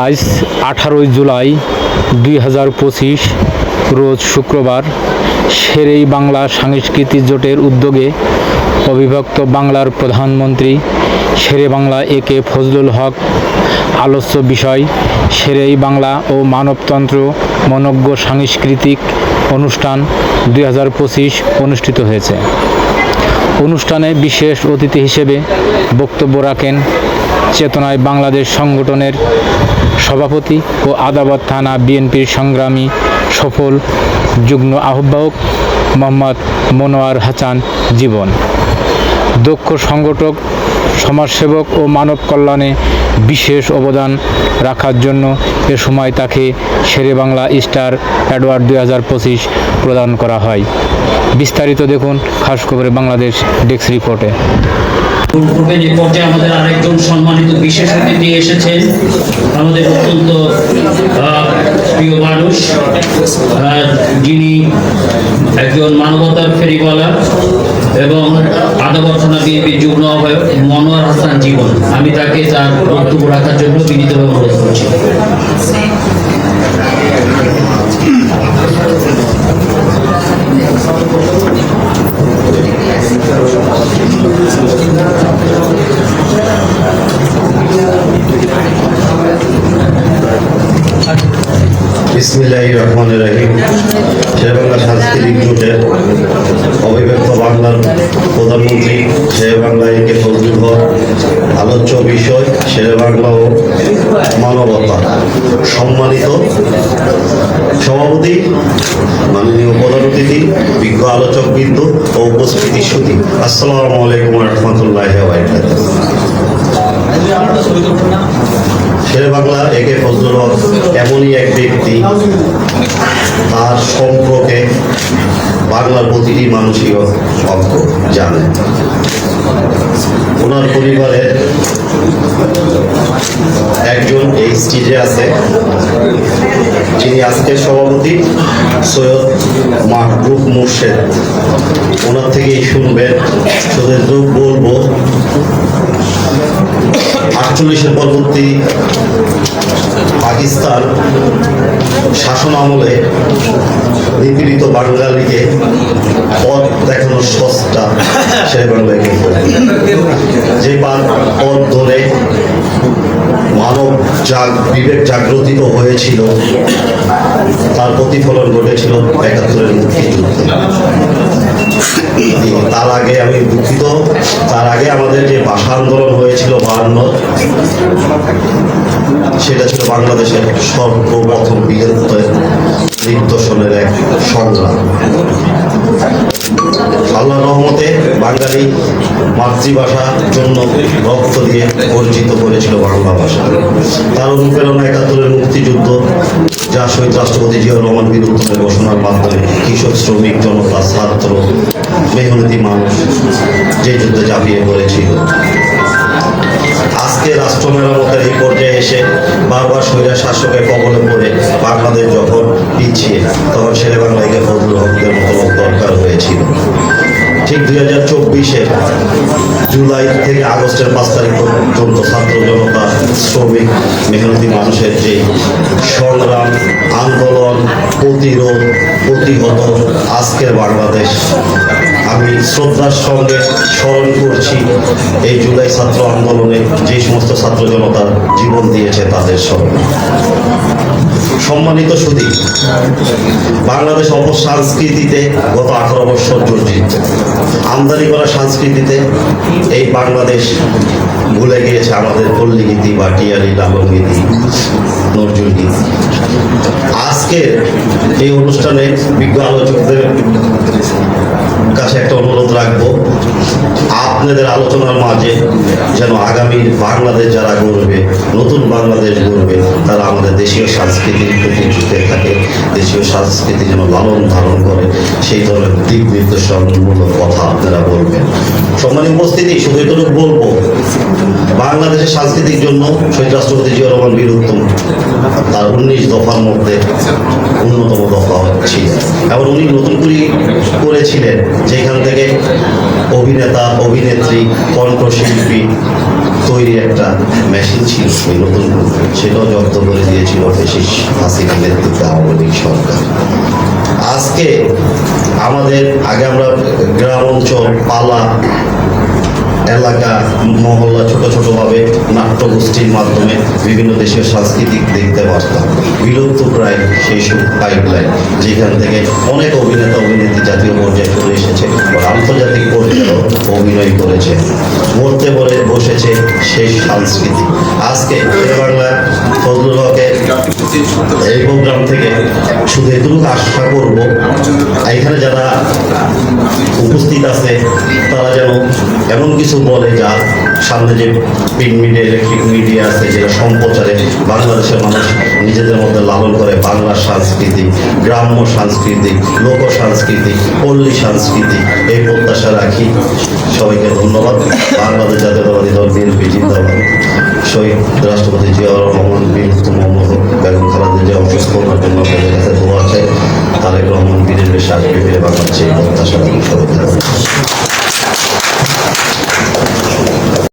আজ 18 জুলাই 2025 রোজ শুক্রবার শেরেই বাংলা সাংস্কৃতিক জোটের উদ্যোগে অবিভক্ত বাংলার প্রধানমন্ত্রী শেরে বাংলা একে ফজলুল হক আলোচ্য বিষয় শেরেই বাংলা ও মানবতন্ত্র মনজ্ঞ সাংস্কৃতিক অনুষ্ঠান 2025 অনুষ্ঠিত হয়েছে। অনুষ্ঠানে বিশেষ অতিথি হিসেবে বক্তব্য রাখেন চেতনায় বাংলাদেশ সংগঠনের সভাপতি ও আদাবর থানা বিএনপির সংগ্রামী সফল যুগ্ম আহ্বায়ক মোহাম্মদ মনোয়ার হাসান জীবন। দক্ষ সংগঠক, সমাজসেবক ও মানব কল্যাণে বিশেষ অবদান রাখার জন্য এ সময় তাকে শেরে বাংলা স্টার অ্যাওয়ার্ড 2025 প্রদান করা হয়। বিস্তারিত দেখুন খাস খবরে বাংলাদেশ ডেস্ক রিপোর্টে। পূর্বে যে পর্যায়ে আমাদের আরেকজন সম্মানিত বিশেষ অতিথি এসেছেন, আমাদের অত্যন্ত প্রিয় মানুষ, যিনি একজন মানবতার ফেরিওয়ালা এবং আদাবর থানা বিএনপির যুগ্ম আহ্বায়ক মনোয়ার হাসান জীবন। আমি তাকে তার বক্তব্য রাখার জন্য বিনীতভাবে অনুরোধ করছি। বিসমিল্লাহির রহমানির রহিম। শেরে বাংলা সাংস্কৃতিক জোটের অবিভক্ত বাংলার প্রধানমন্ত্রী শেরে বাংলা একে ফজলুল হক আলোচ্য বিষয় শেরে বাংলা ও মানবতা সম্মানিত সভাপতি, মাননীয় প্রধান অতিথি, বিজ্ঞ আলোচকবৃন্দ ও উপস্থিতি সুধী, আসসালামু আলাইকুম ওয়া রাহমাতুল্লাহি ওয়া বারাকাতুহু। শেরে বাংলা একে ফজলুল হক এমনই এক ব্যক্তি, তার সম্পর্কে বাংলার প্রতিটি মানুষই অজ্ঞ জানে। ওনার পরিবারের একজন এই স্টেজে আছে, যিনি আজকের সভাপতি সৈয়দ মাহবুব মুর্শেদ। ওনার থেকেই শুনবেন। শুধু বলবো 48-এর পরবর্তী পাকিস্তান শাসন আমলে নিপীড়িত বাঙালিকে পথ দেখানোর সস্তা শেরে বাংলায় যে পথ ধরে মানব বিবেক জাগ্রতিত হয়েছিল, তার প্রতিফলন ঘটেছিল ৭১-এর মুক্তিযুদ্ধে। তার আগে আমি দুঃখিত, তার আগে আমাদের যে ভাষা আন্দোলন হয়েছিল ৫২, সেটা ছিল বাংলাদেশের সর্বপ্রথম বৃহত্তর নিদর্শনের এক সংগ্রাম। আল্লাহর রহমতে বাঙালি মাতৃভাষার জন্য রক্ত দিয়ে অর্জিত করেছিল বাংলা ভাষা। তার অনুপ্রেরণা ৭১-এর মুক্তিযুদ্ধ, যা শহীদ রাষ্ট্রপতি জিয়াউর রহমান বীর উত্তমের ঘোষণার মাধ্যমে কৃষক, শ্রমিক, জনতা, ছাত্র, মেহনতি মানুষ যে যুদ্ধে ঝাঁপিয়ে পড়েছিল। আজকে রাষ্ট্র মেরামতের এই পর্যায়ে এসে বারবার স্বৈরাচার শাসকের কবলে পড়ে বাংলাদেশ যখন পিছিয়ে, তখন শেরে বাংলা একে ফজলুল হকের মতো লোক দরকার হয়েছিল। ঠিক 2024-এ জুলাই থেকে আগস্টের 5 তারিখ পর্যন্ত ছাত্র জনতা, শ্রমিক, মেহনতি মানুষের যে সংগ্রাম, আন্দোলন, প্রতিরোধ, প্রতিহত আজকের বাংলাদেশ, আমি শ্রদ্ধার সঙ্গে স্মরণ করছি এই জুলাই ছাত্র আন্দোলনে যে সমস্ত ছাত্র জনতা জীবন দিয়েছে তাদের সঙ্গে। সম্মানিত সুধী, বাংলাদেশ অপসংস্কৃতিতে গত 18 বছর জর্জরিত। আমদানি করা সংস্কৃতিতে এই বাংলাদেশ ভুলে গিয়েছে আমাদের পল্লী গীতি, ভাটিয়ালি, লালন গীতি, নজরুল গীতি। আজকের এই অনুষ্ঠানে বিজ্ঞ আলোচকদের কাছে একটা অনুরোধ রাখবো, আপনাদের আলোচনার মাঝে যেন আগামী বাংলাদেশ যারা গড়বে, নতুন বাংলাদেশ গড়বে, তারা আমাদের দেশীয় সংস্কৃতির প্রতি ঝুঁকে থাকে, দেশীয় সংস্কৃতি যেন লালন ধারণ করে, সেই ধরনের দিক নির্দেশনমূলক কথা আপনারা বলবেন। সম্মানিত উপস্থিতি, শুধু এটুকু বলবো, বাংলাদেশের সাংস্কৃতিক জন্য শহীদ রাষ্ট্রপতি জিয়াউর রহমান বীর উত্তম তার 19 দফার মধ্যে অন্যতম দফা হচ্ছে, এবং উনি নতুন করেছিলেন যেখান থেকে অভিনেতা, অভিনেত্রী, কণ্ঠশিল্পী, তৈরি একটা মেশিন ছিল ওই নতুন গ্রুপ, সেটাও জব্দ করে দিয়েছিল ফ্যাসিস্ট হাসিনা নেতৃত্বে আওয়ামী লীগ সরকার। আজকে আমাদের আগে আমরা গ্রাম অঞ্চল, পালা এলাকা, মহল্লা ছোট ছোটভাবে নাট্যগোষ্ঠীর মাধ্যমে বিভিন্ন দেশের সাংস্কৃতিক দেখতে পারতাম। বিলুপ্ত প্রায় সেই সব পাইপলাইন, যেখান থেকে অনেক অভিনেতা অভিনেত্রী জাতীয় পর্যায়ে চলে এসেছে, বা আন্তর্জাতিক পর্যায়েও অভিনয় করেছে, মরতে পরে বসেছে সেই সংস্কৃতি। আজকে বাংলা ফজলুল হকের এই প্রোগ্রাম থেকে শুধু এটুকু আশা করব, এখানে যারা উপস্থিত আছে তারা যেন এমন কিছু বলে যা সামনে যে প্রিন্ট মিডিয়া, ইলেকট্রিক মিডিয়া আছে, যেটা সম্প্রচারে বাংলাদেশের মানুষ নিজেদের মধ্যে লালন করে বাংলা সংস্কৃতি, গ্রাম্য সংস্কৃতি, লোক সংস্কৃতি, পল্লী সংস্কৃতি, এই প্রত্যাশা রাখি। সবাইকে ধন্যবাদ। বাংলাদেশ জাতীয়তাবাদী দল বিএনপি জিন্দাবাদ। শহীদ রাষ্ট্রপতি জিয়াউর রহমান, বীর মোহাম্মদ বেগম খালেদা জিয়া অসুস্থ জন্য